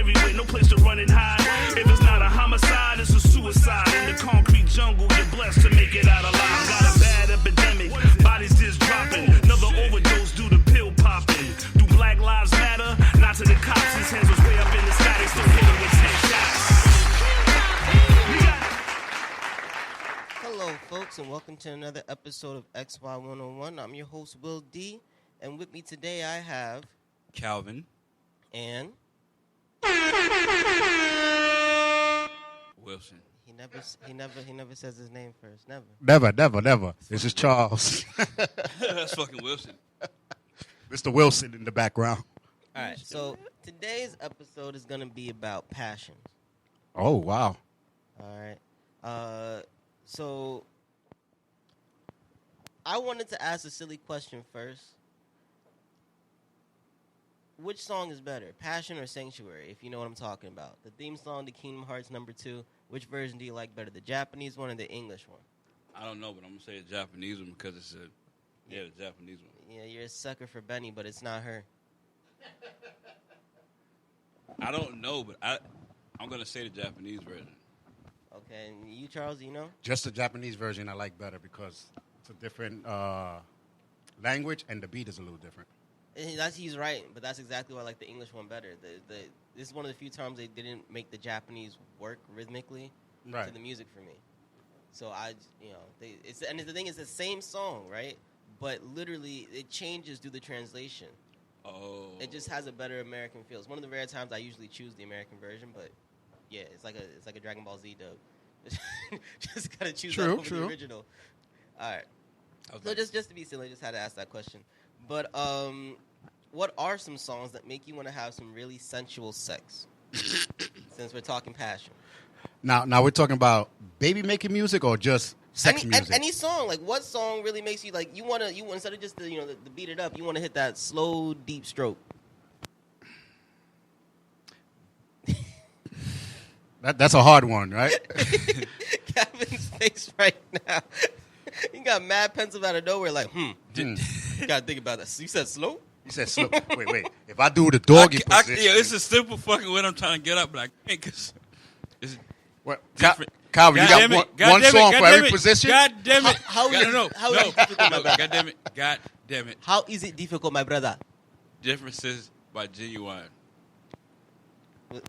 everywhere, no place to run and hide. If it's not a homicide, it's a suicide. In the concrete jungle, you're blessed to make it out alive. Got a bad epidemic, bodies just dropping. Another overdose due to pill popping. Do Black Lives Matter? Not to the cops, his hands was way up in the sky. They still hit him with 10 shots. Hello, folks, and welcome to another episode of XY101. I'm your host, Will D, and with me today I have Calvin and Wilson. He never says his name first. Never. Never. This is Charles. That's fucking Wilson. Mr. Wilson in the background. All right, so today's episode is going to be about passion. Oh, wow. All right. So I wanted to ask a silly question first. Which song is better, Passion or Sanctuary, if you know what I'm talking about? The theme song to Kingdom Hearts #2, which version do you like better, the Japanese one or the English one? I don't know, but I'm going to say the Japanese one because it's the Japanese one. Yeah, you're a sucker for Benny, but it's not her. I don't know, but I'm going to say the Japanese version. Okay, and you, Charles, you know? Just the Japanese version I like better because it's a different language and the beat is a little different. He's right, but that's exactly why I like the English one better. This is one of the few times they didn't make the Japanese work rhythmically to the music for me. So the thing is the same song, right? But literally it changes through the translation. Oh. It just has a better American feel. It's one of the rare times I usually choose the American version, but yeah, it's like a Dragon Ball Z dub. Just gotta choose that over the original. All right. So just to be silly, I just had to ask that question. But what are some songs that make you want to have some really sensual sex? Since we're talking passion. Now we're talking about baby making music or just sex music? Any song. Like, what song really makes you like you want instead of just the beat it up, you want to hit that slow, deep stroke. That's a hard one, right? Kevin's face right now. He got mad pensive out of nowhere, like, You gotta think about that. You said slow? You said slow. Wait. If I do the doggy position. It's a simple fucking way I'm trying to get up, but I can't because it's different. Calvin, you got one song for every position? God damn it. How is it difficult, my brother? God damn it. How is it difficult, my brother? Differences by Genuine.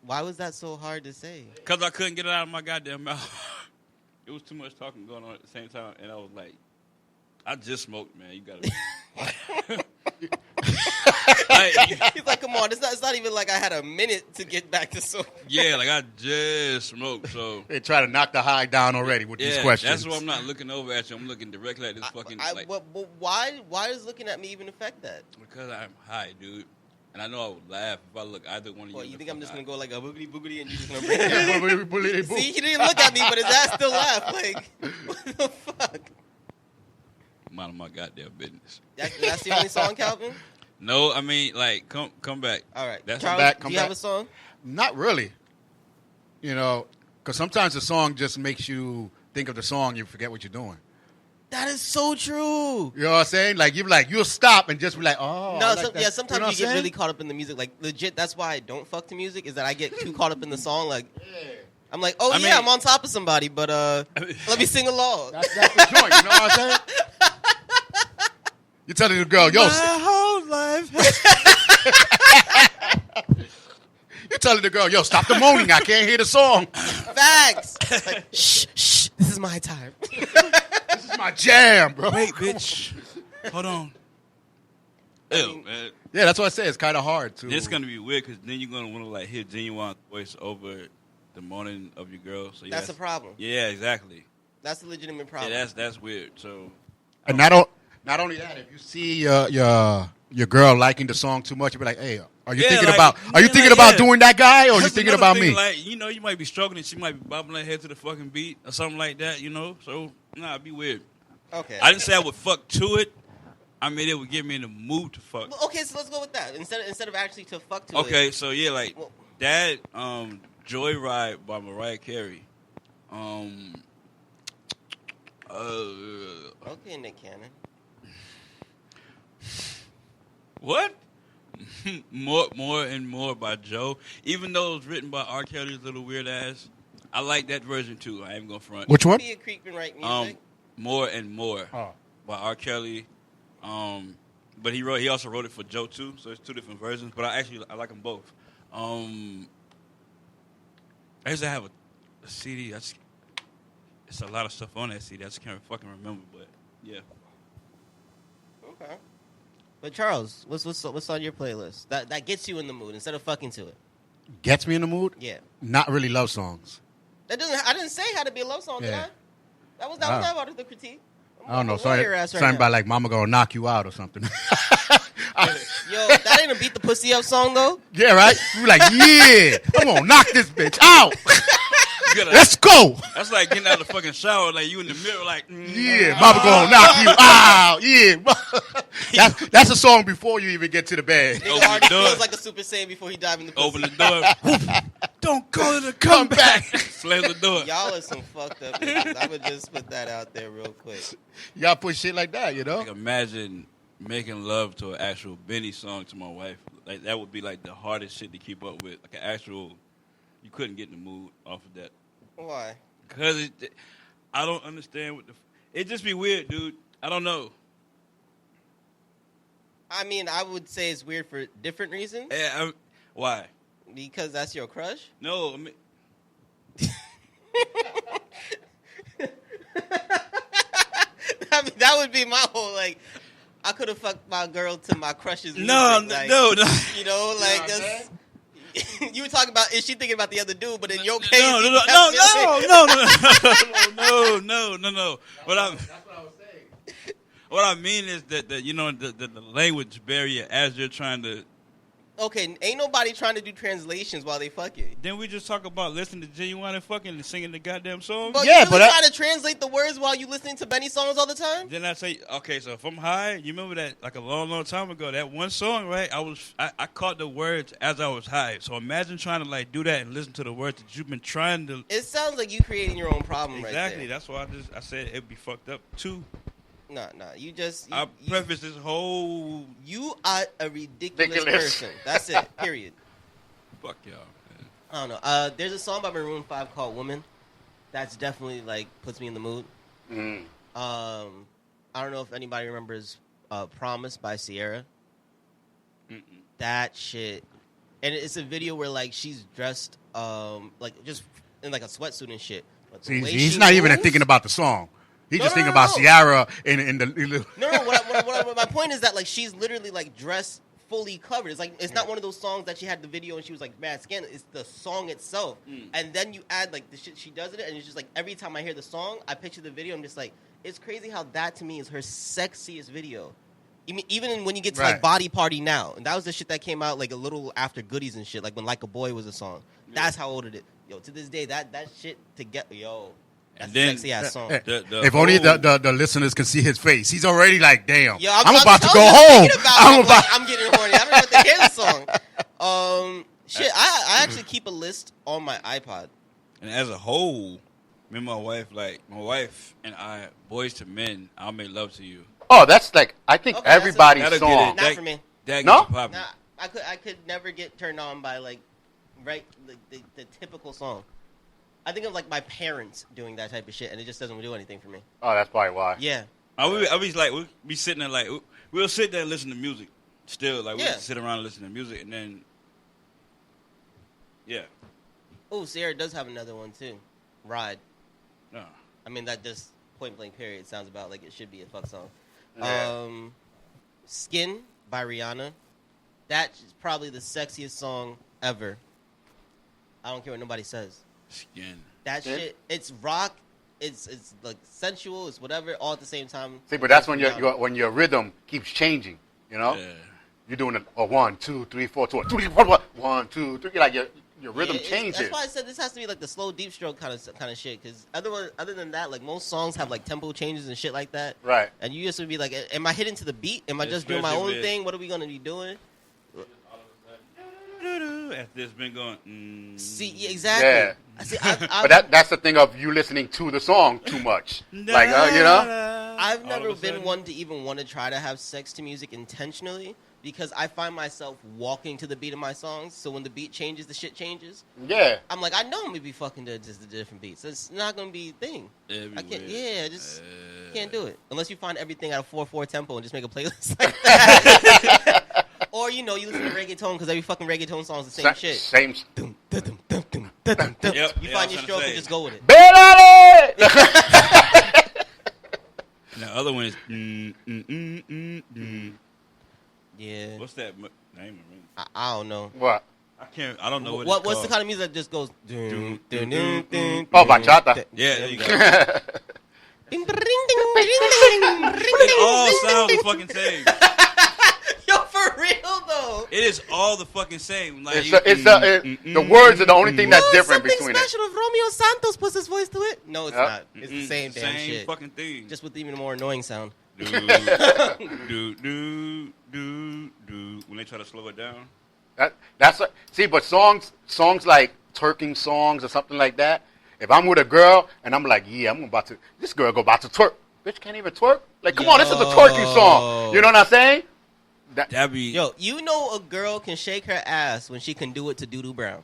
Why was that so hard to say? Because I couldn't get it out of my goddamn mouth. It was too much talking going on at the same time, and I was like, I just smoked, man. You gotta. He's like, come on, it's not even like I had a minute to get back to sober. Yeah, like I just smoked, so. They try to knock the high down already with these questions. That's why I'm not looking over at you. I'm looking directly at this fucking. Why does looking at me even affect that? Because I'm high, dude. And I know I would laugh if I look either one of you. Well, you think I'm just going to go like a boogity boogity and you just going to bring it? See, he didn't look at me, but his ass still laughed. Like, what the fuck? Mind my goddamn business. That's the only song, Calvin? No, I mean, like, come back. All right. That's Charles, do you have a song? Not really. Because sometimes the song just makes you think of the song, you forget what you're doing. That is so true. You know what I'm saying? Like, you'll stop and just be like, oh. No, sometimes you get really caught up in the music. Like, legit, that's why I don't fuck to music, is that I get too caught up in the song. Like, I'm like, I'm on top of somebody, but let me sing along. That's the joint, you know what I'm saying? You're telling the girl, yo. My whole life. You're telling the girl, yo, stop the moaning. I can't hear the song. Facts. Like, shh, this is my time. This is my jam, bro. Wait, bitch. Hold on. Man. Yeah, that's what I say. It's kind of hard to. It's gonna be weird because then you're gonna want to like hear Genuine voice over the moaning of your girl. So that's the problem. Yeah, exactly. That's a legitimate problem. Yeah, that's weird. So, and not only that, if you see your girl liking the song too much, you be like, hey, are you thinking about doing that guy, or are you thinking about me? Like, you might be struggling. She might be bobbing her head to the fucking beat or something like that. So it'd be weird. Okay. I didn't say I would fuck to it. I mean, it would get me in the mood to fuck. Well, okay, so let's go with that instead of actually to fuck to it. Okay, so yeah, like that. Joyride by Mariah Carey. Okay, Nick Cannon. What? More and More by Joe. Even though it was written by R. Kelly's little weird ass, I like that version too. I ain't gonna front. Which one? Be a creep and write music. More and More Oh. by R. Kelly. But he also wrote it for Joe too, so it's two different versions. But I like them both. I used to have a CD. It's a lot of stuff on that CD. I just can't fucking remember, but yeah. Okay. But Charles, what's on your playlist that gets you in the mood instead of fucking to it? Gets me in the mood? Yeah. Not really love songs. I didn't say it had to be a love song, did I? That was not part of the critique. I don't know. Something about like Mama Gonna Knock You Out or something. Yo, that ain't a beat the pussy up song though. Yeah, right? We like, yeah, I'm gonna knock this bitch out. Let's go. That's like getting out of the fucking shower, like you in the mirror, like yeah, Mama Gonna knock you out. Yeah, that's a song before you even get to the bed. Nigga already feels like a Super Saiyan before he dive in the pussy. Open the door. Don't call it a comeback. Slam the door. Y'all are some fucked up niggas. I would just put that out there real quick. Y'all put shit like that, you know? Like imagine making love to an actual Benny song to my wife. Like that would be like the hardest shit to keep up with. Like an actual, you couldn't get in the mood off of that. Why? Because I don't understand what it just be weird, dude. I don't know. I mean, I would say it's weird for different reasons. Yeah, why? Because that's your crush? No, I mean, that would be my whole, like, I could have fucked my girl to my crush's music. No. You know, like, that's... You were talking about, is she thinking about the other dude, but in your case... No. What I mean is that the language barrier as you're trying to. Okay, ain't nobody trying to do translations while they fucking. Then we just talk about listening to Genuine and fucking and singing the goddamn song. But you really trying to translate the words while you listening to Benny songs all the time? Then I say, okay, so if I'm high, you remember that like a long time ago, that one song, right? I caught the words as I was high. So imagine trying to like do that and listen to the words that you've been trying to. It sounds like you creating your own problem right there. Exactly. That's why I said it'd be fucked up too. Nah. I preface this whole. You are a ridiculous person. That's it. Period. Fuck y'all, man. I don't know. There's a song by Maroon 5 called "Woman." That's definitely like puts me in the mood. I don't know if anybody remembers "Promise" by Sierra. That shit, and it's a video where like she's dressed like just in like a sweatsuit and shit. But See, he's not even thinking about the song. He's just thinking about Ciara in the. No. What my point is that like she's literally like dressed fully covered. It's like it's not one of those songs that she had the video and she was like mad skin. It's the song itself, and then you add like the shit she does in it, and it's just like every time I hear the song, I picture the video. I'm just like, it's crazy how that to me is her sexiest video. Even when you get to like Body Party Now, and that was the shit that came out like a little after Goodies and shit, like when Like a Boy was a song. That's how old it is. Yo, to this day, that shit to get that's a sexy ass song. If only the listeners can see his face. He's already like, damn. Yo, I'm about to go home. I'm getting horny. I don't even have to hear the song. Shit, I actually keep a list on my iPod. And as a whole, me and my wife and I, Boys to Men, I'll Make Love to You. Oh, that's like I think everybody's song. Not for me. No? Nah, I could never get turned on by like the typical song. I think of like my parents doing that type of shit, and it just doesn't do anything for me. Oh, that's probably why. Yeah. I be like, we'll be sitting there like, we'll sit there and listen to music still. Like, we'll sit around and listen to music, and then, yeah. Oh, Sierra does have another one, too. Ride. No. I mean, that just point blank period sounds about like it should be a fuck song. Yeah. Skin by Rihanna. That's probably the sexiest song ever. I don't care what nobody says. Skin. That shit, it's rock, it's like sensual, it's whatever, all at the same time. See, but that's when when your rhythm keeps changing, you know? Yeah. You're doing a 1, 2, 3, 4, 2, 2, 3, 4, 1, 2, 3. Like your rhythm changes. That's why I said this has to be like the slow, deep stroke kind of shit. Because other than that, like most songs have like tempo changes and shit like that. Right. And you just would be like, am I hitting to the beat? Am I just doing my own thing? What are we gonna be doing? After it's been going. See, yeah, exactly. Yeah. See, but that's the thing of you listening to the song too much. Like, you know? I've never been one to even want to try to have sex to music intentionally. because I find myself walking to the beat of my songs. So when the beat changes, the shit changes. Yeah. I'm like, I know I'm gonna be fucking to just the different beats. It's not gonna be a thing. Everywhere. I can't. Yeah, just can't do it unless you find everything at a 4/4 tempo and just make a playlist like that. Or you listen to reggaeton because every fucking reggaeton song is the same shit. Same. Dum, dum, dum, dum, dum, dum, dum. Yep. You Yeah, find I your was stroke gonna and just go with it. Belale! And the other one is. Yeah. What's that name? I don't know. What? I can't. I don't know what. What's the called. kind of music that just goes? Dun, Dun, dun, dun, dun, Oh, dun, bachata. dun. Yeah, there you go. Ding, ding, ding, ding, ding, ding, It all ding, sounds ding. the fucking same. Yo, for real though. It is all the fucking same. Like The words are the only thing that's different Something between it. special if Romeo Santos puts his voice to it. No, it's Yep. not. It's the same damn shit. fucking thing. Just with even a more annoying sound. do when they try to slow it down. See, but songs like twerking songs or something like that. If I'm with a girl and I'm like, yeah, this girl about to twerk. Bitch can't even twerk. Like, come on, this is a twerking song. You know what I'm saying? That'd be Yo, a girl can shake her ass when she can do it to Doodoo Brown.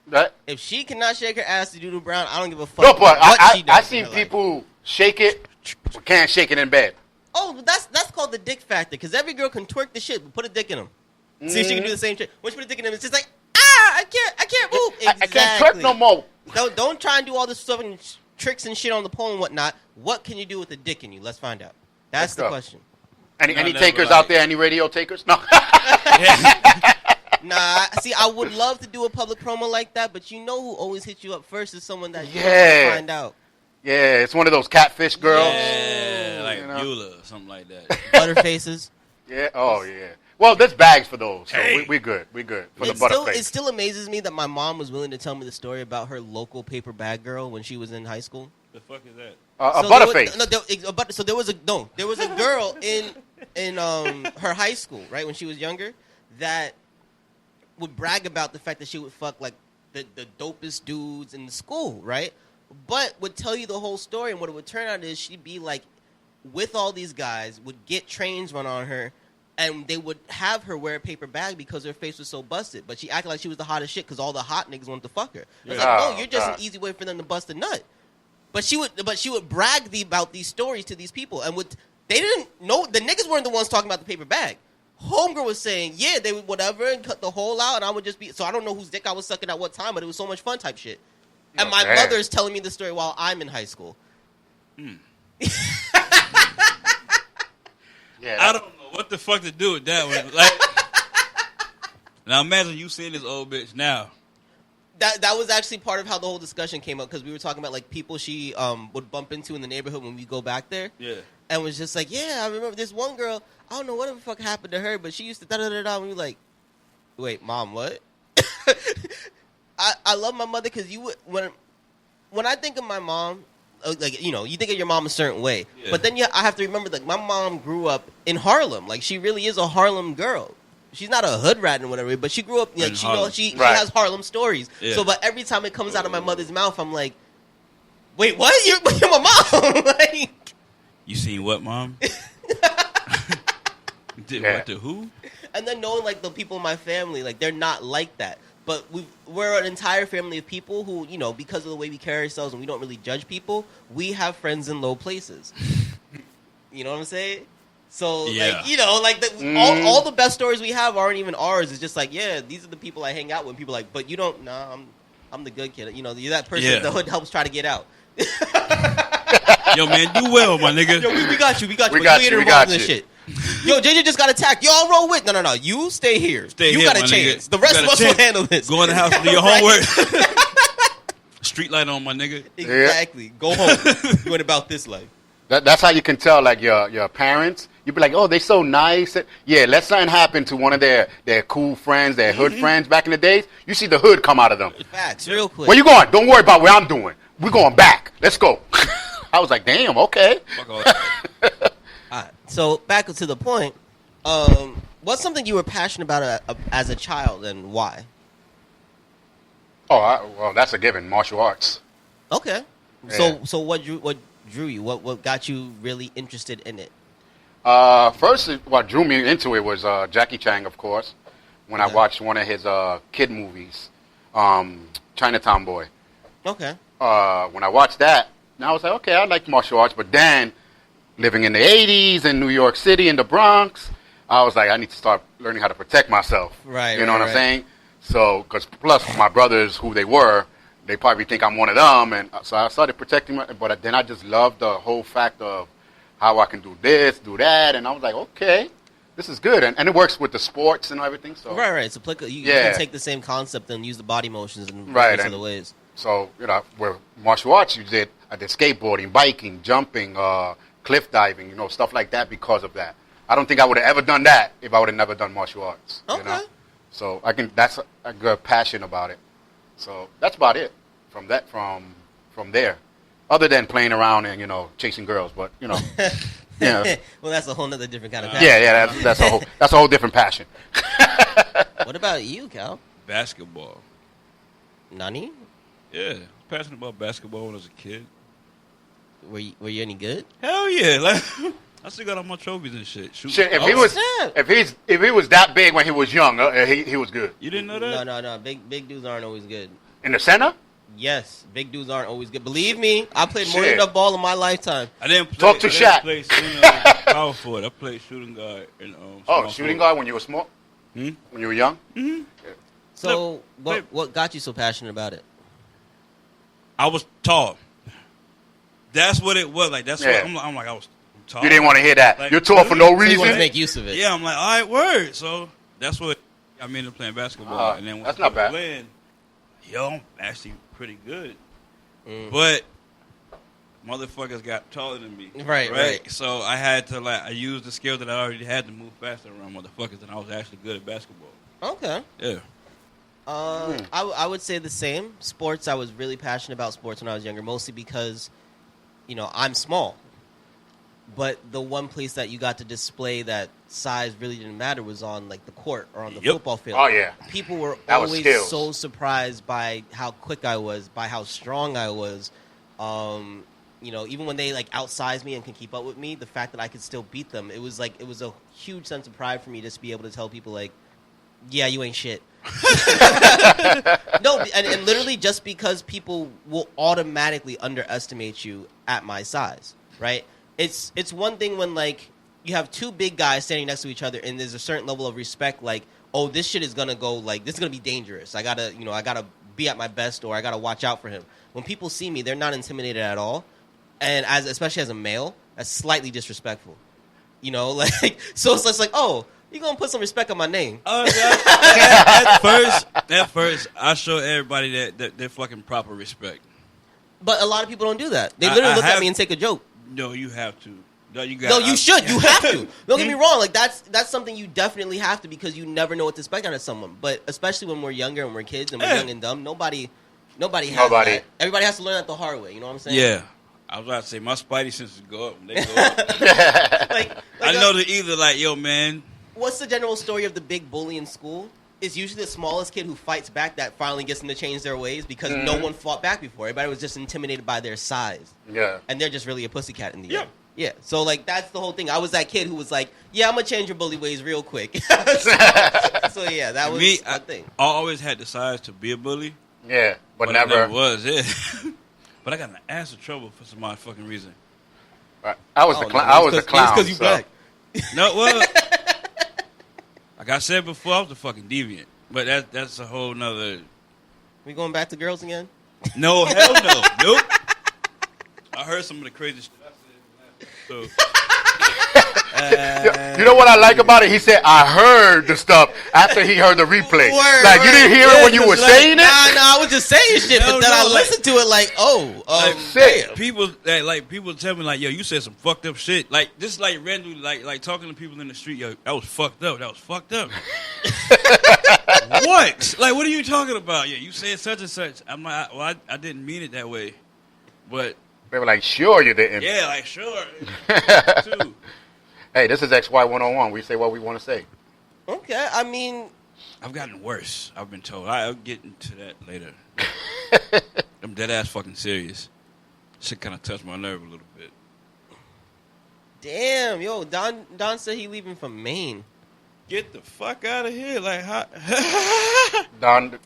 That, If she cannot shake her ass to Doodoo Brown, I don't give a fuck. no, but what she does I in seen her life. people shake it, but can't shake it in bed. Oh, that's called the dick factor. Because every girl can twerk the shit, but put a dick in them. See if she can do the same shit. When she put a dick in them, it's just like, I can't move. I can't twerk no more. Don't try and do all this stuff and tricks and shit on the pole and whatnot. What can you do with a dick in you? Let's find out. That's the question. Any takers out there? Any radio takers? No. Nah, see, I would love to do a public promo like that, but you know who always hits you up first is someone that you Yeah. find out. Yeah, it's one of those catfish girls. Yeah, like You know? Beulah or something like that. Butterfaces. Yeah. Oh, yeah. Well, there's bags for those, so Hey. we good. We good for It the butterface. still amazes me that my mom was willing to tell me the story about her local paper bag girl when she was in high school. The fuck is that? A So butterface. there was a girl in her high school, right, when she was younger, that would brag about the fact that she would fuck like the dopest dudes in the school, right? But would tell you the whole story, and what it would turn out is she'd be like with all these guys, would get trains run on her, and they would have her wear a paper bag because her face was so busted. But she acted like she was the hottest shit because all the hot niggas wanted to fuck her. It's like, no, you're just an easy way for them to bust a nut. But she would brag about these stories to these people, and they didn't know, the niggas weren't the ones talking about the paper bag. Homegirl was saying, yeah, they would whatever and cut the hole out, and I would just be, so I don't know whose dick I was sucking at what time, but it was so much fun type shit. And my mother is telling me the story while I'm in high school. Yeah, I don't know what the fuck to do with that one. Like, now imagine you seeing this old bitch now. That was actually part of how the whole discussion came up, because we were talking about like people she would bump into in the neighborhood when we go back there. Yeah. And was just like, yeah, I remember this one girl, I don't know what the fuck happened to her, but she used to da-da-da-da, and we were like, wait, mom, what? I love my mother because when I think of my mom, like, you think of your mom a certain way. Yeah. But then I have to remember, like, my mom grew up in Harlem. Like, she really is a Harlem girl. She's not a hood rat and whatever, but she grew up, like, she has Harlem stories. Yeah. So, but every time it comes out of my mother's mouth, I'm like, wait, what? You're my mom? Like, You seen what, mom? Did what to who? and then knowing, like, the people in my family, like, they're not like that. But we're an entire family of people who, because of the way we carry ourselves and we don't really judge people, we have friends in low places. You know what I'm saying? So, Yeah. like, all the best stories we have aren't even ours. It's just like, yeah, these are the people I hang out with. People are like, but you don't, nah, I'm the good kid. You're that person Yeah. the hood helps try to get out. Yo, man, do well, my nigga. Yo, we got you. We but got you ain't you, we involved got in this you. shit. Yo, JJ just got attacked. Yo, I'll roll with. No. You stay here. Stay you here, got a my chance. nigga. The rest You of got us a will chance. handle this. Go in the house and do your Right? homework. Street light on, my nigga. Exactly. Go home. You went about this life. That's how you can tell, like, your parents. You'd be like, oh, they so nice. Yeah, let something happen to one of their cool friends, their hood friends back in the days. You see the hood come out of them. Facts, real quick. Where you going? Don't worry about what I'm doing. We're going back. Let's go. I was like, damn, okay. Fuck all that. All right. So back to the point. What's something you were passionate about as a child, and why? Oh, well, that's a given. Martial arts. Okay. Yeah. So what drew you? What got you really interested in it? First, what drew me into it was Jackie Chan, of course. When I watched one of his kid movies, Chinatown Boy. Okay. When I watched that, now I was like, okay, I like martial arts. But then, living in the 80s in New York City, in the Bronx, I was like, I need to start learning how to protect myself. Right. You know what I'm saying? So, because plus my brothers, who they were, they probably think I'm one of them. And so I started protecting but then I just loved the whole fact of how I can do this, do that. And I was like, okay, this is good. And it works with the sports and everything. So Right. It's applicable. You can take the same concept and use the body motions in various other ways. So, with martial arts, I did skateboarding, biking, jumping, cliff diving, stuff like that because of that. I don't think I would have ever done that if I would have never done martial arts. Okay. So that's a good passion about it. So that's about it from there. Other than playing around and, chasing girls, but, Well, that's a whole nother different kind of passion. Yeah, that's a whole different passion. What about you, Cal? Basketball. Nani? Yeah, passionate about basketball when I was a kid. Were you any good? Hell yeah! Like, I still got all my trophies and shit. Shit, if he was that big when he was young, he was good. You didn't know that? No. Big dudes aren't always good. In the center? Yes, big dudes aren't always good. Believe me, I played more than enough ball in my lifetime. I didn't play. Talk to Shaq. Play power forward. I played shooting guard. And, shooting guard when you were small? When you were young? Mm-hmm. So, what got you so passionate about it? I was tall. That's what it was. Like, that's what I'm like, I was tall. You didn't want to hear that. Like, you're tall for no So you reason? want to make use of it. Yeah, I'm like, all right, word. So that's what I ended up playing basketball. And then when that's I not started bad. playing, I'm actually pretty good. But motherfuckers got taller than me. Right. So I had to, I used the skill that I already had to move faster around motherfuckers, and I was actually good at basketball. Okay. Yeah. I would say the same. Sports, I was really passionate about sports when I was younger, mostly because, I'm small. But the one place that you got to display that size really didn't matter was on, the court or on the football field. Oh, yeah. People were That was always skills. so surprised by how quick I was, by how strong I was. Even when they, outsized me and can keep up with me, the fact that I could still beat them, it was a huge sense of pride for me just to be able to tell people, yeah, you ain't shit. No, and literally just because people will automatically underestimate you at my size, right? It's one thing when you have two big guys standing next to each other and there's a certain level of respect, oh, this shit is gonna go this is gonna be dangerous. I gotta be at my best, or I gotta watch out for him. When people see me, they're not intimidated at all, and especially as a male, that's slightly disrespectful. So it's just oh. You gonna put some respect on my name? At first, I show everybody that they're fucking proper respect. But a lot of people don't do that. They literally look at me and take a joke. No, you have to. No, you should. You have to. Don't get me wrong. That's something you definitely have to, because you never know what to expect out of someone. But especially when we're younger and we're kids and we're young and dumb, nobody has that. Everybody has to learn that the hard way. You know what I'm saying? Yeah. I was about to say my spidey senses go up when they go up. I know they're either yo, man. What's the general story of the big bully in school? It's usually the smallest kid who fights back that finally gets them to change their ways, because no one fought back before. Everybody was just intimidated by their size. Yeah. And they're just really a pussycat in the end. Yeah. So, that's the whole thing. I was that kid who was yeah, I'm going to change your bully ways real quick. so, yeah, that was me, my thing. I always had the size to be a bully. Yeah, but I never was, yeah. But I got an ass of trouble for some odd fucking reason. I was a clown. It's because you black. No, well... Like I said before, I was a fucking deviant. But that's a whole nother... We going back to girls again? No, hell no. Nope. I heard some of the crazy shit I said. So... you know what I like about it? He said, I heard the stuff after he heard the replay. You didn't hear it when you were saying it? Nah, I was just saying shit, but then I listened to it people tell me yo, you said some fucked up shit. Just randomly, talking to people in the street, yo, that was fucked up. That was fucked up. What? What are you talking about? Yeah, you said such and such. I'm like, well, I didn't mean it that way. But they were sure you didn't. Yeah, sure. Too. Hey, this is XY 101. We say what we want to say. Okay, I mean... I've gotten worse, I've been told. I'll get into that later. I'm dead ass fucking serious. Shit kind of touched my nerve a little bit. Damn, yo, Don said he leaving from Maine. Get the fuck out of here! Like, how? Don,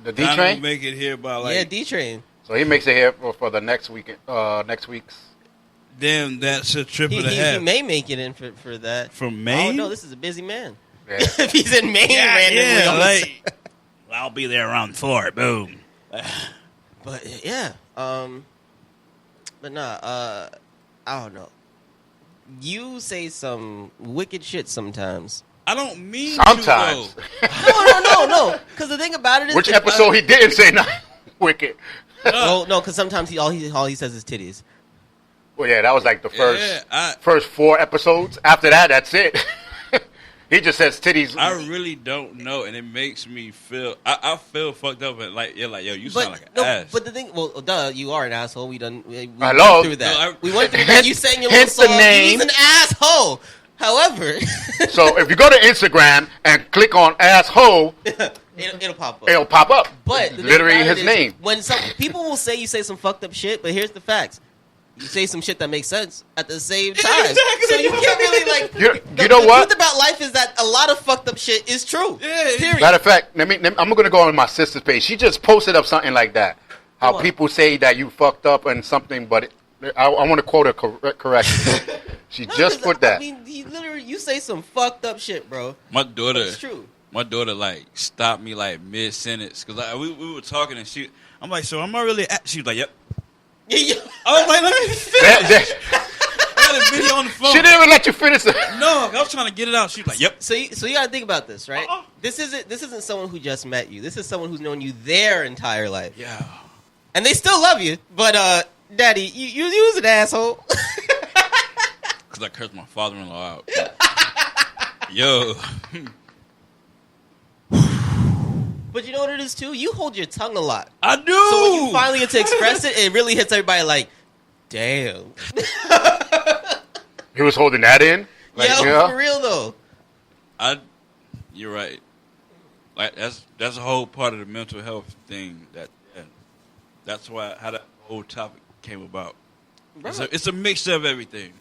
the D Don will train. make it here by like. Yeah, D train. So he makes it here for the next weekend. Next week's. Damn, that's a trip and a He half. may make it in for that. From I don't Maine? know. This is a busy man. Yeah. If he's in Maine randomly, on the like, I'll be there around 4. Boom. But yeah, but nah, I don't know. You say some wicked shit sometimes. I don't mean Sometimes. to, though. No. Because the thing about it is, Which episode he didn't say nothing wicked? no, because sometimes all he says is titties. Well, yeah, that was like the first Yeah, first 4 episodes. After that, that's it. He just says titties. I really don't know, and it makes me feel. I feel fucked up, and like, you're like, yo, you sound like an ass. But the thing, well, duh, you are an asshole. We Hello? went through that. No, we went through that. You sang your little Hence the song. name. He's an asshole. However, So if you go to Instagram and click on asshole, it'll pop up. it'll pop up. But the thing literally about it his is, name. When some people will say you say some fucked up shit, but here's the facts. You say some shit that makes sense at the same time. Exactly. So you can't really like. You know what? The truth about life is that a lot of fucked up shit is true. Yeah. Period. Matter of fact, I'm going to go on my sister's page. She just posted up something like that. How What? people say that you fucked up and something, but I want to quote her correctly. She No, just 'cause, put that. I mean, you say some fucked up shit, bro. My daughter, It's true. my daughter, like stopped me like mid sentence because we were talking and I'm like, so am I really? She was like, yep. Yeah. I was like, let me finish. I had a video on the phone. She didn't even let you finish it. No, I was trying to get it out. She was like, yep. So you gotta think about this, right? This isn't someone who just met you. This is someone who's known you their entire life, Yeah. and they still love you. But Daddy, you was an asshole. Because I cursed my father-in-law out. Yo. But you know what it is too? You hold your tongue a lot. I do. So when you finally get to express it, it really hits everybody like, damn. He was holding that in. Like, Yeah, for real though. You're right. Like that's a whole part of the mental health thing. That's why how that whole topic came about. It's a mixture of everything.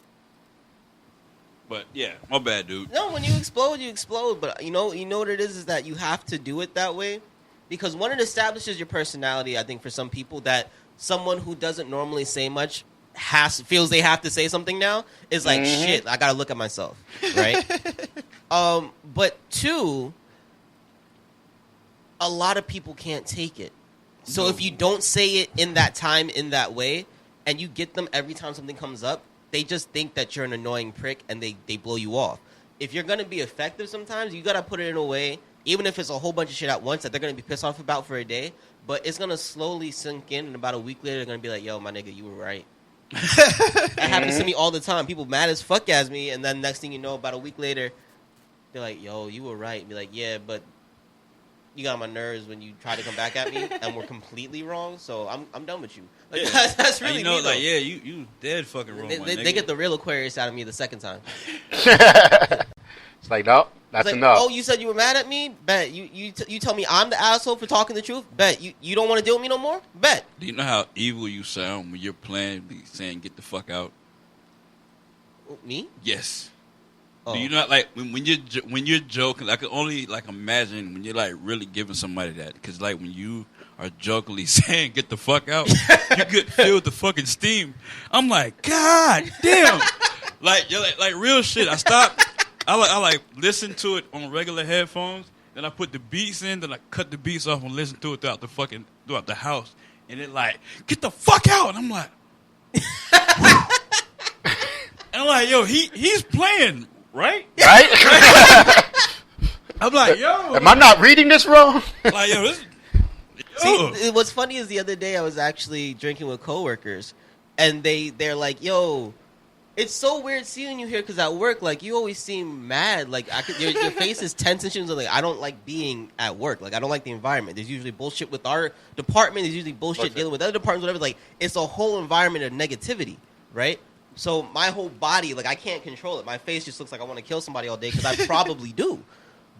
But yeah, my bad, dude. No, when you explode. But you know what it is that you have to do it that way, because one, it establishes your personality. I think for some people that someone who doesn't normally say much feels they have to say something now is like, shit, I gotta look at myself, right? But 2, a lot of people can't take it. So if you don't say it in that time, in that way, and you get them every time something comes up, they just think that you're an annoying prick and they blow you off. If you're going to be effective sometimes, you got to put it in a way, even if it's a whole bunch of shit at once that they're going to be pissed off about for a day, but it's going to slowly sink in, and about a week later, they're going to be like, yo, my nigga, you were right. It happens to me all the time. People mad as fuck as me, and then next thing you know, about a week later, they're like, yo, you were right. Be like, yeah, but you got on my nerves when you try to come back at me, and we're completely wrong, so I'm done with you. Like, Yeah. that's really And you know, me, though. like, yeah, you dead fucking wrong. They get the real Aquarius out of me the second time. It's like, no, that's It's like, enough. oh, you said you were mad at me? Bet. You tell me I'm the asshole for talking the truth? Bet. You don't want to deal with me no more? Bet. Do you know how evil you sound when you're playing, saying "get the fuck out"? Me? Yes. Oh. Do you not like when you're joking? I can only like imagine when you're like really giving somebody that, because like when you are jokingly saying "get the fuck out," you get filled with the fucking steam. I'm like, God damn! Like you're like real shit. I stopped. I like listen to it on regular headphones. Then I put the beats in. Then I cut the beats off and listen to it throughout the house. And it like, get the fuck out. And I'm like, and I'm like, yo, he's playing, right? Right? I'm like, yo, Am I not reading this wrong? like, yo, this. See, what's funny is the other day I was actually drinking with coworkers, and they're like, yo, it's so weird seeing you here because at work, like, you always seem mad. Like, your face is tense and shit. So, like, I don't like being at work. Like, I don't like the environment. There's usually bullshit with our department. There's usually bullshit dealing with other departments, whatever. Like, it's a whole environment of negativity, right? So my whole body, like, I can't control it. My face just looks like I want to kill somebody all day because I probably do.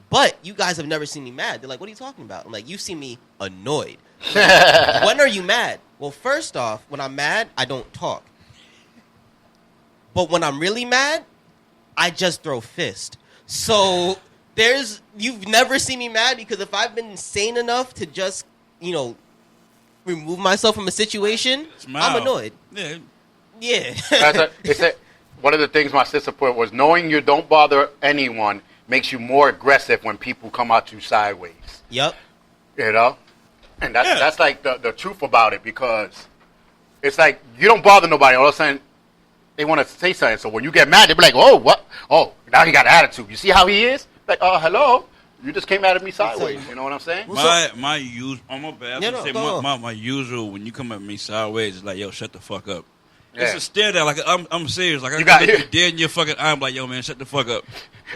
But you guys have never seen me mad. They're like, what are you talking about? I'm like, you see me annoyed. When are you mad? Well, first off, when I'm mad, I don't talk. But when I'm really mad, I just throw fist. So you've never seen me mad because if I've been sane enough to just, remove myself from a situation, I'm annoyed. Yeah. One of the things my sister put was knowing you don't bother anyone makes you more aggressive when people come at you sideways. Yep. And that's like the truth about it, because it's like you don't bother nobody. All of a sudden, they want to say something. So when you get mad, they be like, "Oh, what? Oh, now he got an attitude. You see how he is? Like, hello, you just came at me sideways. You know what I'm saying?" My usual, my bad. My usual when you come at me sideways is like, "Yo, shut the fuck up." Yeah. It's a stare down. Like I'm serious. Like I got look you dead in your fucking eye. I'm like, "Yo, man, shut the fuck up."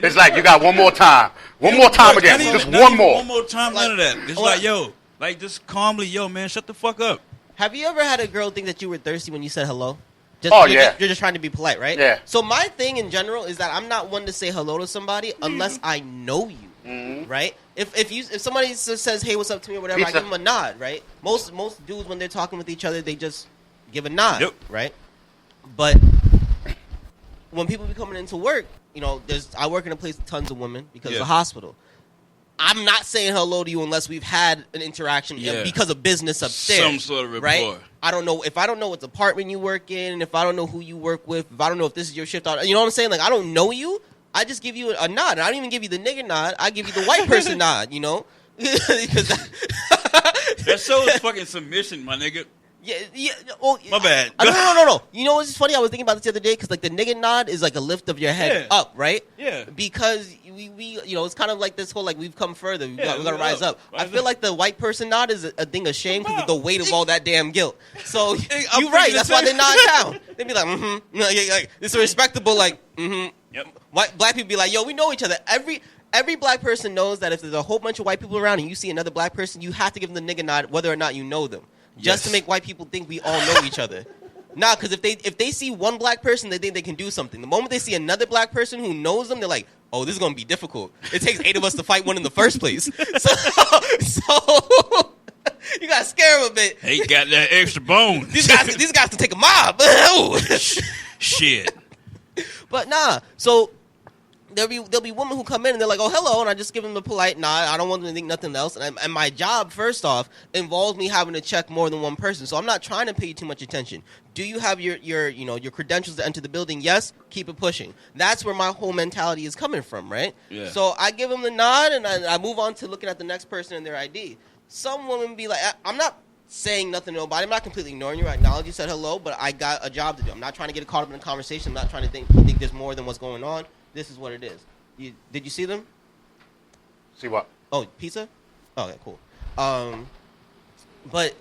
It's like you got one more time. One more time again. Just one more. One more time. None of that. It's like, yo, like just calmly, yo, man, shut the fuck up. Have you ever had a girl think that you were thirsty when you said hello? Yeah. You're just trying to be polite, right? Yeah. So my thing in general is that I'm not one to say hello to somebody unless I know you, right? If somebody says, "Hey, what's up?" to me or whatever, I give them a nod, right? Most dudes when they're talking with each other, they just give a nod, right? But when people be coming into work, I work in a place with tons of women because of the hospital. I'm not saying hello to you unless we've had an interaction because of business upstairs. Some sort of rapport. Right? I don't know if I don't know what department you work in, if I don't know who you work with, if I don't know if this is your shift. You know what I'm saying? Like, I don't know you. I just give you a nod. And I don't even give you the nigga nod. I give you the white person nod, Because that shows fucking submission, my nigga. Yeah. Well, my bad. No. You know what's funny? I was thinking about this the other day because, like, the nigga nod is like a lift of your head up, right? Yeah. Because we it's kind of like this whole, like, we've come further. We got to rise up. I feel like the white person nod is a thing of shame because of the weight of all that damn guilt. So you're right. That's why they nod down. They be like, like, it's a respectable, like, Yep. Black people be like, yo, we know each other. Every black person knows that if there's a whole bunch of white people around and you see another black person, you have to give them the nigga nod whether or not you know them. Just to make white people think we all know each other. Nah, because if they see one black person, they think they can do something. The moment they see another black person who knows them, they're like, "Oh, this is gonna be difficult. It takes 8 of us to fight one in the first place." So you gotta scare them a bit. He got that extra bone. These guys can take a mob. Shit. But nah, so. There'll be women who come in and they're like, "Oh, hello," and I just give them a polite nod. I don't want them to think nothing else. And my job, first off, involves me having to check more than one person. So I'm not trying to pay you too much attention. Do you have your credentials to enter the building? Yes. Keep it pushing. That's where my whole mentality is coming from, right? Yeah. So I give them the nod and I move on to looking at the next person and their ID. Some women be like, "I'm not saying nothing to nobody. I'm not completely ignoring you. I acknowledge you said hello, but I got a job to do. I'm not trying to get caught up in a conversation. I'm not trying to think there's more than what's going on. This is what it is." Did you see them? See what? Oh, pizza? Oh, okay, cool. But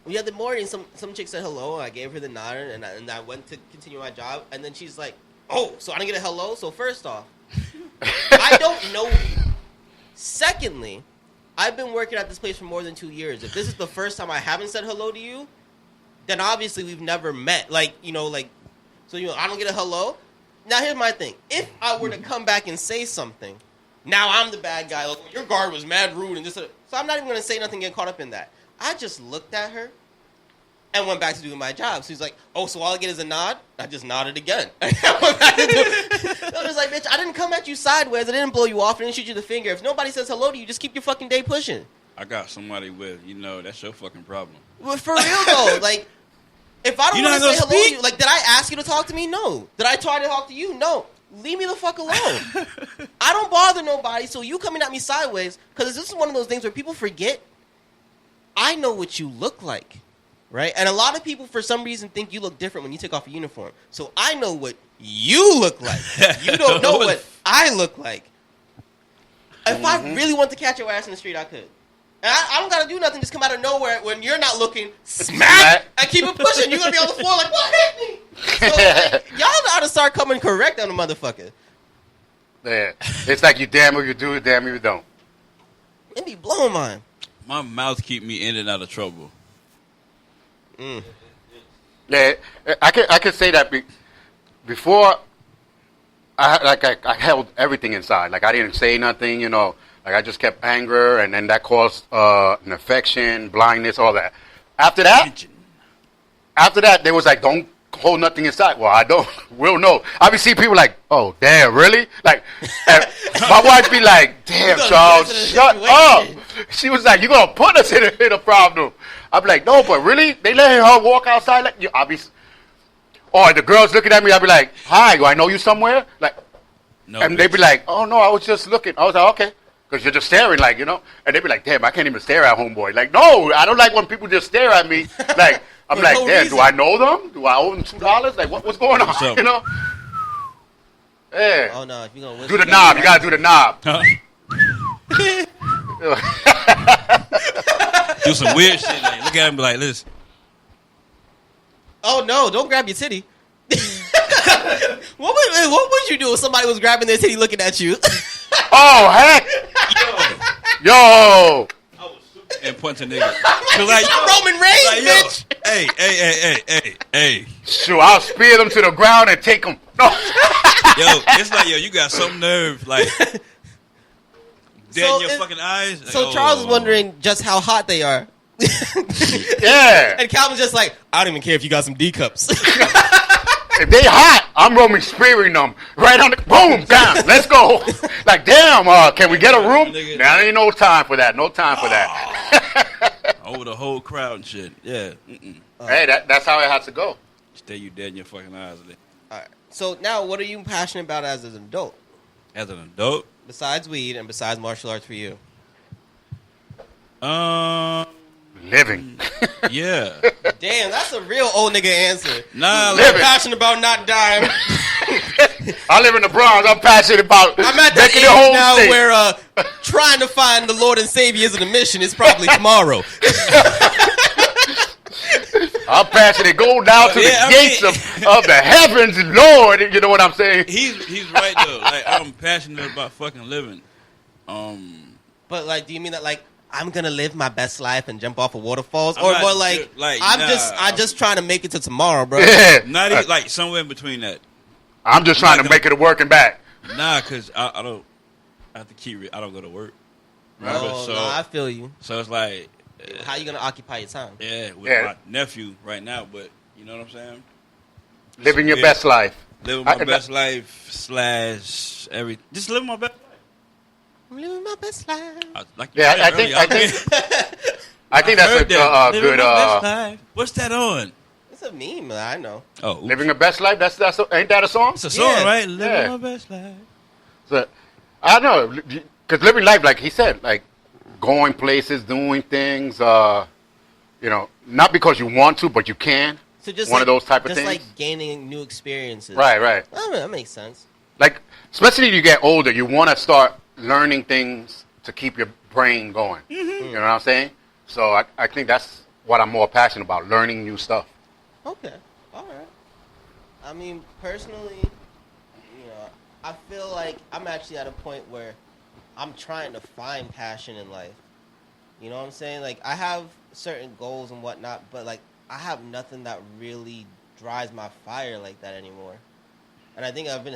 the other morning, some chick said hello. I gave her the nod, and I went to continue my job. And then she's like, "Oh, so I didn't get a hello?" So first off, I don't know you. Secondly, I've been working at this place for more than 2 years. If this is the first time I haven't said hello to you, then obviously we've never met. So I don't get a hello. Now, here's my thing. If I were to come back and say something, now I'm the bad guy. Like, your guard was mad rude and so I'm not even going to say nothing and get caught up in that. I just looked at her and went back to doing my job. So he's like, "Oh, so all I get is a nod?" I just nodded again. I went back to do I was like, "Bitch, I didn't come at you sideways. I didn't blow you off. I didn't shoot you the finger. If nobody says hello to you, just keep your fucking day pushing." I got somebody with, that's your fucking problem. But for real, though, like, if I don't want to say hello to you, like, did I ask you to talk to me? No. Did I try to talk to you? No. Leave me the fuck alone. I don't bother nobody, so you coming at me sideways, because this is one of those things where people forget, I know what you look like, right? And a lot of people, for some reason, think you look different when you take off a uniform. So I know what you look like. You don't know what I look like. If I really want to catch your ass in the street, I could. And I don't got to do nothing. Just come out of nowhere when you're not looking, smack, and keep it pushing. You're going to be on the floor like, "What hit me?" So, y'all got to start coming correct on the motherfucker. Yeah. It's like you damn if you do it, damn if you don't. It be blowing mine. My mouth keep me in and out of trouble. Yeah, I could say that before I held everything inside. Like, I didn't say nothing, Like, I just kept anger, and then that caused an infection, blindness, all that. After that, they was like, "Don't hold nothing inside. Well, I don't. We'll know. I be seeing people like, oh, damn, really? Like, and my wife be like, damn, Charles, shut up. She was like, you're going to put us in a problem. I be like, no, but really? They letting her walk outside? Like, I be, or the girls looking at me, I be like, hi, do I know you somewhere? Like, no, and they be like, oh, no, I was just looking. I was like, okay. Because you're just staring, like, you know? And they be like, damn, I can't even stare at homeboy. Like, no, I don't like when people just stare at me. Like, I'm like, no damn, reason. Do I know them? Do I owe them $2? Like, what's going on? You know? Yeah. Oh, no, if you're going to do the knob. You got to do the knob. Huh? Do some weird shit. Like, look at him and be like, listen. Oh, no, don't grab your titty. What would you do if somebody was grabbing their titty looking at you? Oh, heck. Yo. And punch a nigga. Like, Roman Reigns, like, bitch. Hey. Sure, I'll spear them to the ground and take them. No. Yo, it's like, yo, you got some nerve. Like, dead in your fucking eyes. Like, so Charles is wondering just how hot they are. Yeah. And Calvin's just like, I don't even care if you got some D cups. If they hot, I'm Roman spearing them right on the boom down. Let's go. Like, damn, can we get a room? There ain't no time for that. No time for that. Over the whole crowd and shit. Yeah. Hey, that's how it has to go. Stay you dead in your fucking eyes. All right. So now, what are you passionate about as an adult? As an adult? Besides weed and besides martial arts for you? Living. Yeah. Damn, that's a real old nigga answer. Nah, I'm passionate about not dying. I live in the Bronx. I'm passionate about I'm at that age now where trying to find the Lord and Savior isn't a mission. It's probably tomorrow. I'm passionate. Go down to the gates of the heavens, Lord. You know what I'm saying? He's right though. Like, I'm passionate about fucking living. But like, do you mean that like I'm gonna live my best life and jump off of waterfalls, or more like I'm just trying to make it to tomorrow, bro? Yeah. Not even, like somewhere in between that. I'm just trying to make it work and back. Nah, cause I don't. I have to keep. I don't go to work. Remember? Oh, so, no, I feel you. So it's like, how you gonna occupy your time? Yeah, with my nephew right now, but you know what I'm saying? Living your best life. Living my best life / every. Just living my best life. I'm living my best life. I think that's a good. What's that on? It's a meme. I know. Oh, living your best life. Ain't that a song? It's a song, right? Living my best life. So, I don't know, because living life, like he said, like going places, doing things. You know, not because you want to, but you can. So just one of those type of things. Just like gaining new experiences. Right. Oh, that makes sense. Like, especially as you get older, you want to start learning things to keep your brain going. Mm-hmm. You know what I'm saying? So I think that's what I'm more passionate about, learning new stuff. Okay. All right. I mean, personally, you know, I feel like I'm actually at a point where I'm trying to find passion in life. You know what I'm saying? Like, I have certain goals and whatnot, but, like, I have nothing that really drives my fire like that anymore. And I think I've been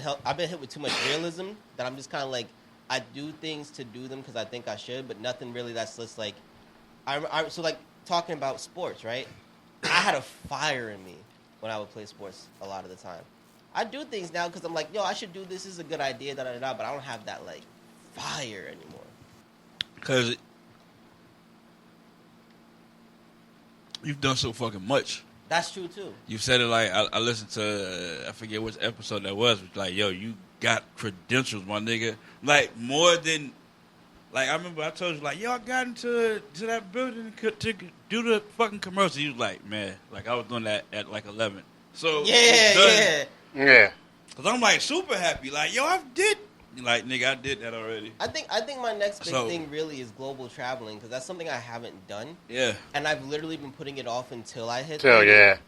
hit with too much realism that I'm just kind of like, I do things to do them because I think I should, but nothing really that's just like, so like talking about sports, right? I had a fire in me when I would play sports a lot of the time. I do things now because I'm like, yo, I should do this. This is a good idea, but I don't have that like fire anymore. Because you've done so fucking much. That's true too. You said it like I listened to I forget which episode that was. Like, yo, you got credentials, my nigga. Like more than like I remember I told you like, yo, I got into that building to do the fucking commercial. You was like, man, like I was doing that at like 11. So yeah. Cause I'm like super happy. Like, yo, I did. Like, nigga, I did that already. I think my next big thing really is global traveling because that's something I haven't done. Yeah. And I've literally been putting it off until I hit. Yeah.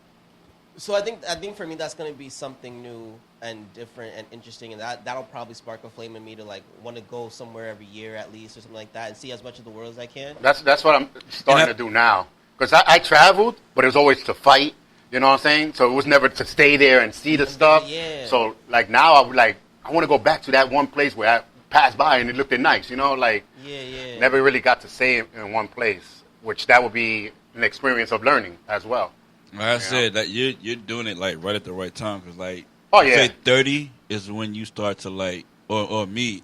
So I think for me that's going to be something new and different and interesting, and that'll probably spark a flame in me to like want to go somewhere every year at least or something like that and see as much of the world as I can. That's what I'm starting to do now because I traveled, but it was always to fight. You know what I'm saying? So it was never to stay there and see the stuff. Yeah. So like now I want to go back to that one place where I passed by and it looked nice, you know, like never really got to stay in one place, which that would be an experience of learning as well. Like I said, that you're doing it like right at the right time because like say 30 is when you start to like or me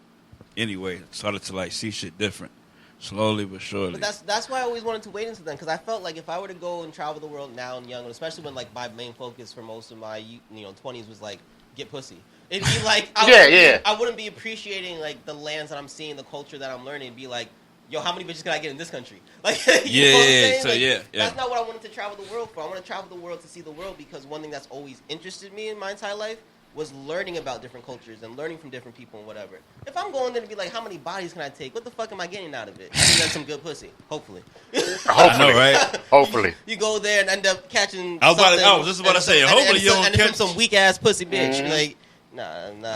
anyway started to like see shit different. Slowly but surely. But that's why I always wanted to wait until then, because I felt like if I were to go and travel the world now and young, especially when like my main focus for most of my 20s was like get pussy, it'd be like I wouldn't be appreciating like the lands that I'm seeing, the culture that I'm learning. It'd be like, yo, how many bitches can I get in this country? Like, know what I'm saying? So like, that's not what I wanted to travel the world for. I want to travel the world to see the world because one thing that's always interested me in my entire life was learning about different cultures and learning from different people and whatever. If I'm going there to be like, how many bodies can I take? What the fuck am I getting out of it? I think that's some good pussy. Hopefully. I know, right? Hopefully. You go there and end up catching I was just about to say, hopefully you don't catch some weak ass pussy bitch. Like, nah.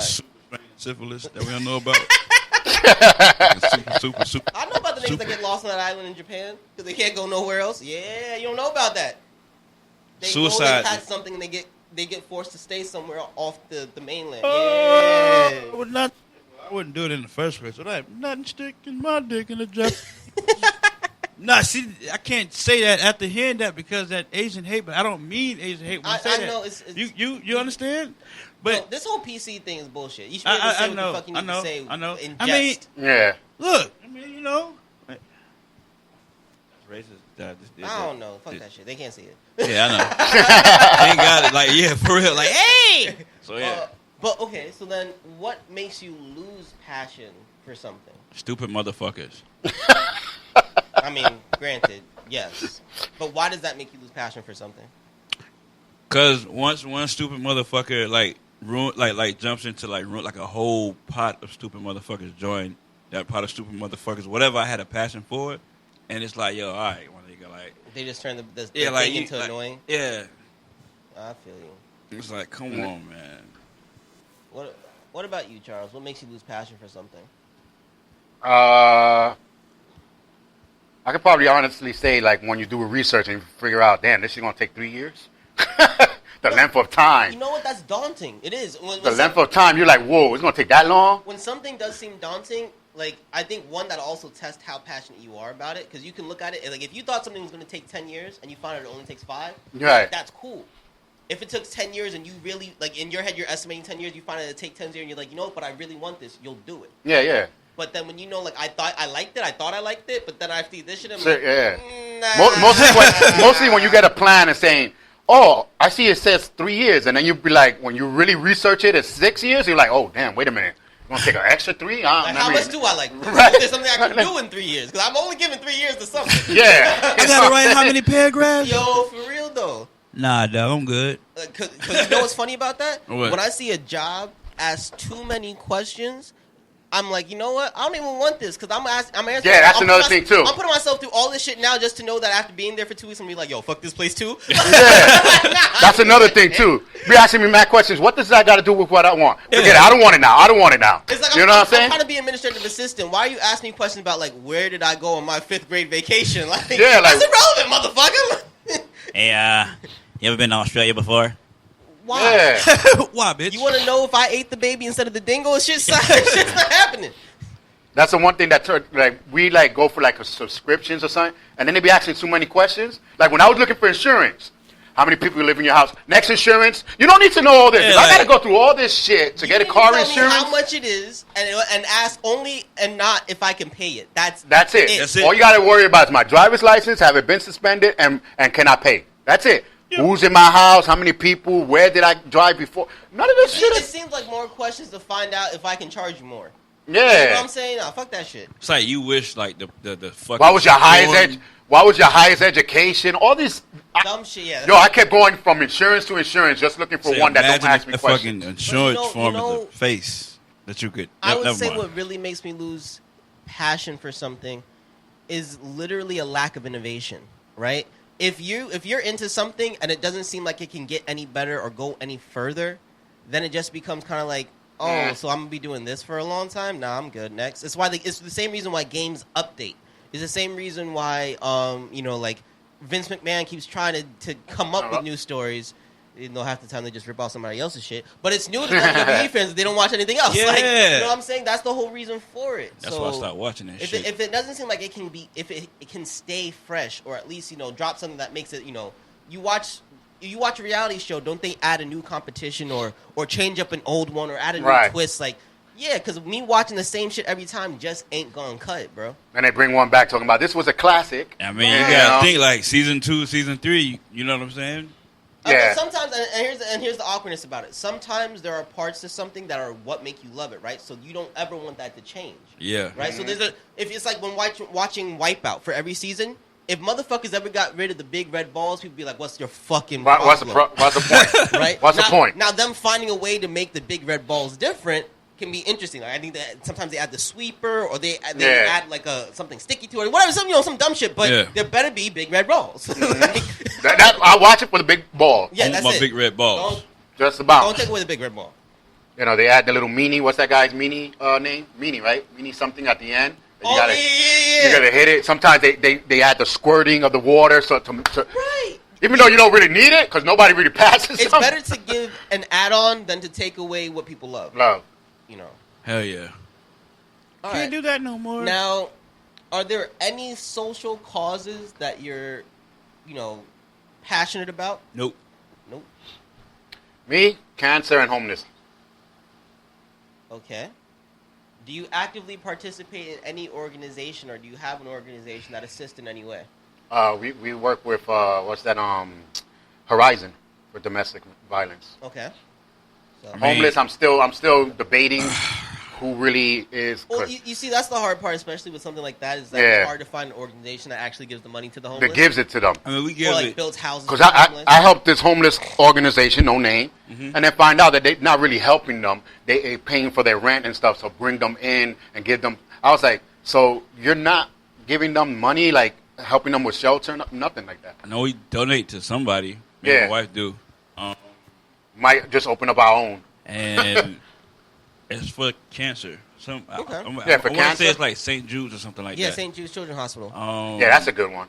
Syphilis that we don't know about. super. I know about the niggas that get lost on that island in Japan because they can't go nowhere else. Yeah, you don't know about that. They Suicide. go, they catch something and they get forced to stay somewhere off the mainland. I wouldn't do it in the first place. But I have nothing sticking my dick in the jar. Nah, see, I can't say that after hearing that because that Asian hate, but I don't mean Asian hate when I say I that. know it's you understand? But no, this whole PC thing is bullshit. You should be able to say what the fuck you need to say I know. in I mean, jest. Look, I mean, that's racist. I don't know. Fuck that shit. They can't see it. Yeah, I know. They ain't got it. Like, yeah, for real. Like, hey! So, yeah. But, okay, so then what makes you lose passion for something? Stupid motherfuckers. I mean, granted, yes. But why does that make you lose passion for something? Because once one stupid motherfucker, like, jumps into, like a whole pot of stupid motherfuckers join that pot of stupid motherfuckers, whatever I had a passion for it, and it's like, yo, all right, one nigga, like... They just turn the like, thing into annoying? Yeah. I feel you. It's like, come on, man. What about you, Charles? What makes you lose passion for something? I could probably honestly say, like, when you do research and you figure out, damn, this is going to take 3 years? The length of time. You know what? That's daunting. It is. The length of time, you're like, whoa, it's going to take that long? When something does seem daunting, like, I think one that also tests how passionate you are about it, because you can look at it, and, like, if you thought something was going to take 10 years and you find out it only takes 5, right. That's cool. If it took 10 years and you really, like, in your head you're estimating 10 years, you find out it take 10 years and you're like, you know what, but I really want this, you'll do it. Yeah. But then when you know, like, I thought I liked it, but then I see this shit, I'm so, like, yeah. Nah. Mostly when you get a plan and saying, oh, I see it says 3 years, and then you be like, when you really research it, it's 6 years, you're like, oh, damn, wait a minute. You're going to take an extra 3? Like, how much do I like this? Right. Is there something I can do in 3 years? Because I'm only giving 3 years to something. Yeah. I gotta write how many paragraphs? Yo, for real, though. Nah, dog, I'm good. Because you know what's funny about that? What? When I see a job ask too many questions, I'm like, you know what? I don't even want this because I'm answering. Yeah, that's another thing, too. I'm putting myself through all this shit now just to know that after being there for 2 weeks, I'm going to be like, yo, fuck this place, too. Yeah. That's another thing, too. Be asking me mad questions. What does that got to do with what I want? Forget it. I don't want it now. It's like, you know what I'm saying? I'm trying to be administrative assistant. Why are you asking me questions about, like, where did I go on my 5th grade vacation? Like, yeah, like, that's irrelevant, motherfucker. Hey, you ever been to Australia before? Why? Yeah. Why, bitch? You want to know if I ate the baby instead of the dingo? Shit's not happening. That's the one thing that we go for like a subscriptions or something, and then they be asking too many questions. Like when I was looking for insurance, how many people live in your house? Next insurance, you don't need to know all this. Yeah, I got to go through all this shit to get a car insurance. How much it is, and ask only and not if I can pay it. That's it. That's it. All you got to worry about is my driver's license, have it been suspended, and can I pay? That's it. Yeah. Who's in my house? How many people? Where did I drive before? None of this shit. It seems like more questions to find out if I can charge you more. Yeah. You know what I'm saying? Nah, fuck that shit. It's like you wish like the fucking. Why was your highest education? All these dumb shit. Yeah. Yo, I kept going from insurance to insurance, just looking for one that don't ask me a questions. fucking insurance form of the face that you could. I would say what really makes me lose passion for something is literally a lack of innovation. Right? If you're into something and it doesn't seem like it can get any better or go any further, then it just becomes kind of like, oh, so I'm gonna be doing this for a long time? Nah, I'm good. Next. It's why it's the same reason why games update. It's the same reason why like Vince McMahon keeps trying to come up with new stories. You know, half the time they just rip off somebody else's shit. But it's new to the WWE fans. They don't watch anything else. Yeah. Like, you know what I'm saying? That's the whole reason for it. That's why I stopped watching that shit. If it doesn't seem like it can be, if it can stay fresh, or at least, drop something that makes it, you watch you watch a reality show, don't they add a new competition or change up an old one or add a new twist? Like, yeah, because me watching the same shit every time just ain't gonna cut it, bro. And they bring one back talking about this was a classic. I mean, you gotta think like season 2, season 3. You know what I'm saying? Yeah. Sometimes, and here's the awkwardness about it. Sometimes there are parts to something that are what make you love it, right? So you don't ever want that to change. Yeah. Right. So if it's like when watching Wipeout for every season. If motherfuckers ever got rid of the big red balls, people be like, "What's your fucking problem?" What's the point? Right? What's the point? Now, them finding a way to make the big red balls different can be interesting. Like, I think that sometimes they add the sweeper, or they add like something sticky to it, or whatever, some dumb shit. But there better be big red balls. I watch it for the big ball. Yeah, I that's want my it. big red balls. Just about. Don't take away the big red ball. You know, they add the little meanie. What's that guy's meanie name? Meanie, right? Meanie something at the end. You gotta hit it. Sometimes they add the squirting of the water Right. Even though you don't really need it because nobody really passes. It's better to give an add-on than to take away what people love. You know. Hell yeah. All Can't right. do that no more. Now, are there any social causes that you're, passionate about? Nope. Me, cancer and homeless. Okay. Do you actively participate in any organization, or do you have an organization that assists in any way? We work with Horizon for domestic violence. Okay. So, Homeless. I'm still debating who really is. well, you see, that's the hard part, especially with something like that, is that it's hard to find an organization that actually gives the money to the homeless. That gives it to them. I mean, we Or give like it. builds houses. Because for the homeless. I helped this homeless organization, no name, and then find out that they're not really helping them. They paying for their rent and stuff, so bring them in and give them. I was like, so you're not giving them money, like helping them with shelter, nothing like that. I know we donate to somebody. Me and my wife do. Might just open up our own. And it's for cancer. Okay. I for want to cancer? say it's like St. Jude's or something like Yeah, that. St. Jude's Children's Hospital. Yeah, that's a good one.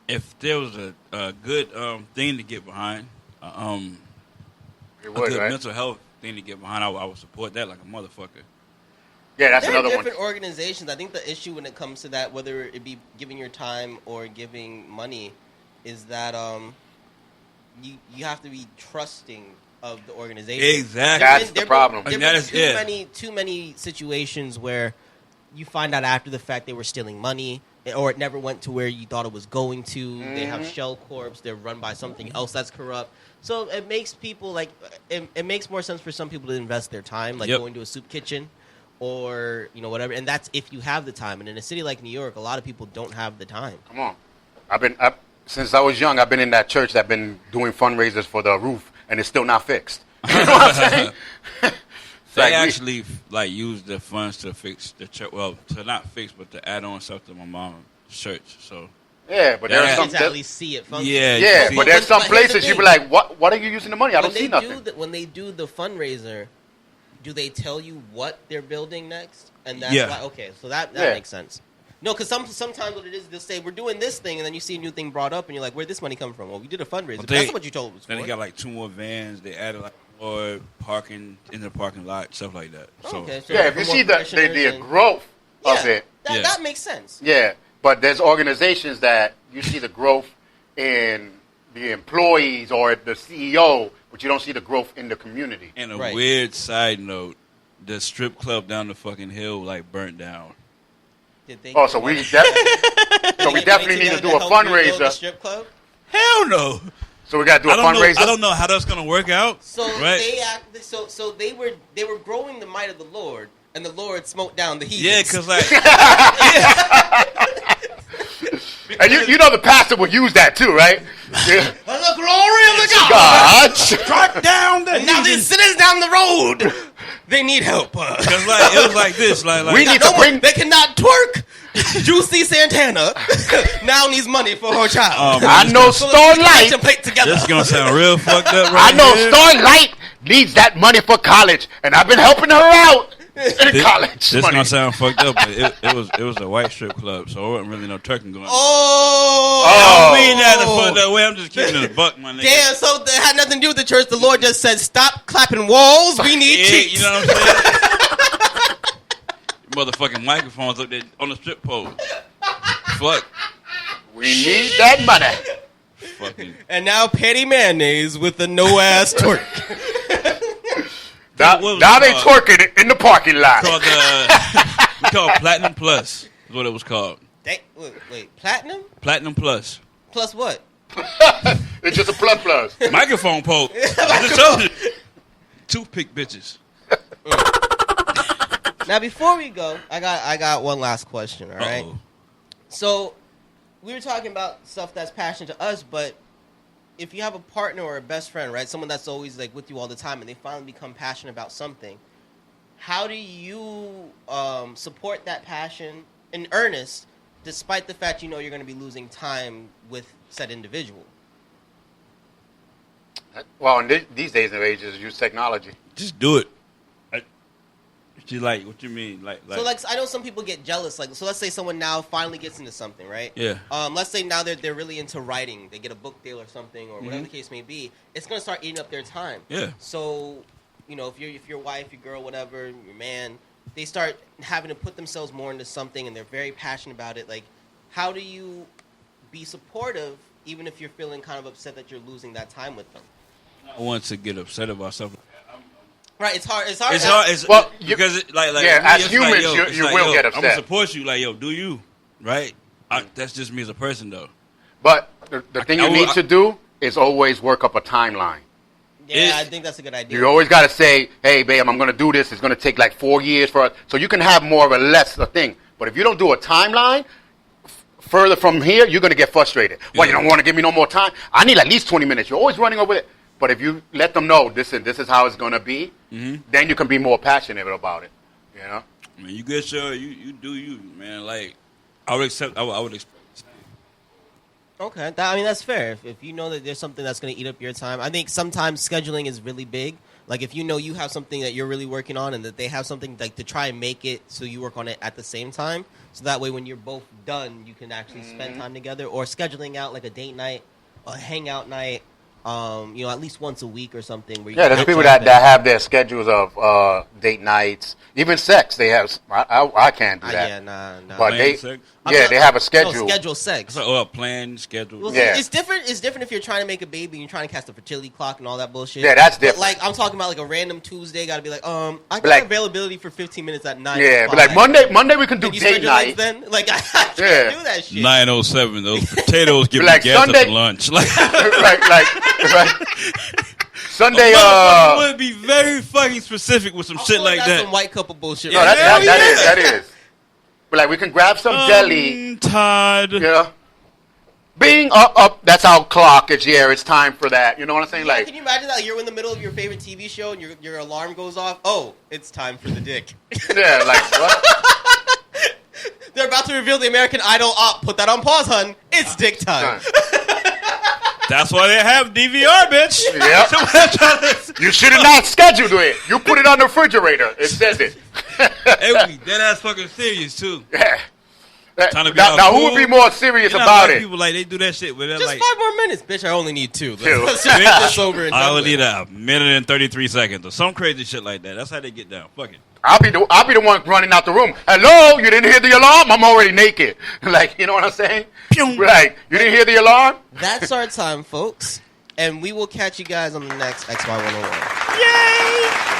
If there was a good thing to get behind, It a would, good right? mental health thing to get behind, I would support that like a motherfucker. Yeah, that's There are another one. different organizations. I think the issue when it comes to that, whether it be giving your time or giving money, is that you have to be trusting of the organization. Exactly. That's the problem. There've And that been is too many situations where you find out after the fact they were stealing money, or it never went to where you thought it was going to. They have shell corps. They're run by something else that's corrupt. So it makes people like it makes more sense for some people to invest their time, like going to a soup kitchen, or whatever. And that's if you have the time. And in a city like New York, a lot of people don't have the time. Come on. Since I was young, I've been in that church that's been doing fundraisers for the roof, and it's still not fixed. You know what I'm saying? They actually use the funds to fix the church. Well, to not fix, but to add on stuff to my mom's church. So yeah, but there's some. Kids at least see it function. Yeah, but there's some But here's the places you thing. be like, what are you using the money? I don't see nothing. When they do the fundraiser, do they tell you what they're building next? And that's Yeah. why. Okay, so that makes sense. No, because sometimes what it is, they'll say we're doing this thing, and then you see a new thing brought up, and you're like, where'd this money come from? Well, we did a fundraiser. But that's not what you told us. Then they got like 2 more vans. They added like more parking in the parking lot, stuff like that. So Okay, so Yeah, if you more see the parishioners and- growth of Yeah, it, that makes sense. yeah. But there's organizations that you see the growth in the employees or the CEO, but you don't see the growth in the community. And a Right. weird side note, the strip club down the fucking hill burnt down. Did they Oh, so we definitely need to do a The fundraiser. strip club. Hell no. So we got to do a fundraiser. I don't know how that's gonna work out. So right? they were growing the might of the Lord, and the Lord smote down the heathens. Yeah, because like And you know the pastor will use that too, right? Yeah. For the glory of the God. God. strike down the And now these sinners down the road, they need help. Because like it was like this, like We need to bring. They cannot twerk. Juicy Santana now needs money for her child. I know So let's Starlight. contemplate together. this is gonna sound real fucked up, I right? know here. Starlight needs that money for college, and I've been helping her out in college. This money. gonna sound fucked up, but it was a white strip club, so there wasn't really no twerking going on. Oh, I don't mean that in a fucked up way. I'm just keeping it a buck, my nigga. damn! So that had nothing to do with the church. The Lord just said, "Stop clapping walls. We need Yeah, cheeks." you know what I'm saying? Motherfucking microphones up there on the strip pole. Fuck. We need that money. Fuck fucking. And now Petty Mayonnaise with the no-ass twerk. Now they twerking in the parking lot. We called Platinum Plus. Is what it was called. Wait, Platinum? Platinum Plus. Plus what? It's just a plus. Microphone poke. I just told you. Toothpick bitches. Now, before we go, I got one last question, all right? Uh-oh. So, we were talking about stuff that's passionate to us, but if you have a partner or a best friend, right, someone that's always like with you all the time, and they finally become passionate about something, how do you support that passion in earnest, despite the fact you know you're going to be losing time with said individual? Well, in these days and ages, use technology. Just do it. She's like, what you mean? So, I know some people get jealous. Like, so let's say someone now finally gets into something, right? Yeah. Let's say now they're really into writing. They get a book deal or something, or whatever the case may be. It's going to start eating up their time. Yeah. So, you know, if your wife, your girl, whatever, your man, they start having to put themselves more into something, and they're very passionate about it. Like, how do you be supportive, even if you're feeling kind of upset that you're losing that time with them? I want to get upset about something. Right, it's hard. It's hard. Because as humans, you will get upset. I'm gonna support you. Like, yo, do you? Right? That's just me as a person, though. But the thing you need to do is always work up a timeline. Yeah, I think that's a good idea. You always got to say, hey, babe, I'm going to do this. It's going to take like 4 years for us. So you can have more of a less a thing. But if you don't do a timeline, further from here, you're going to get frustrated. Yeah. Well, you don't want to give me no more time? I need at least 20 minutes. You're always running over it. But if you let them know this is how it's going to be, then you can be more passionate about it. You know? I mean, you get you do you, man. Like, I would accept. I would expect. Okay, that's fair. If you know that there's something that's going to eat up your time, I think sometimes scheduling is really big. Like, if you know you have something that you're really working on, and that they have something, like, to try and make it so you work on it at the same time, so that way when you're both done, you can actually spend time together. Or scheduling out like a date night, a hangout night. At least once a week or something. Where there's people that have their schedules of date nights, even sex. They have. I can't do that. Yeah, nah. But they have a schedule. No, schedule sex. Plan, schedule. Well, it's different. It's different if you're trying to make a baby and you're trying to cast a fertility clock and all that bullshit. Yeah, that's different. But, like, I'm talking about like a random Tuesday. Got to be like, I got availability for 15 minutes at 9. Yeah, but like Monday we can do date night. Then, like, I can't do that shit. 9:07. Those potatoes give me gas Sunday, at lunch. Like. Right. Sunday, would be very fucking specific with some shit like that. Some white couple bullshit. No, that is. But like, we can grab some deli. Todd. Yeah. Being up. That's our clock. It's time for that. You know what I'm saying? Yeah, like, can you imagine that you're in the middle of your favorite TV show and your alarm goes off? Oh, it's time for the dick. Yeah, like what? They're about to reveal the American Idol. Put that on pause, hun. It's dick time. That's why they have DVR, bitch. Yep. You should have not scheduled it. You put it on the refrigerator. It says it. Hey, that ass fucking serious too. Yeah. Now who would be more serious about it? People they do that shit, but they're just like 5 more minutes, bitch. I only need 2. Let's just get this over and done. I only need a minute and 33 seconds or some crazy shit like that. That's how they get down. Fuck it. I'll be the one running out the room. Hello, you didn't hear the alarm? I'm already naked. Like, you know what I'm saying? Right. You didn't hear the alarm? That's our time, folks. And we will catch you guys on the next XY101. Yay!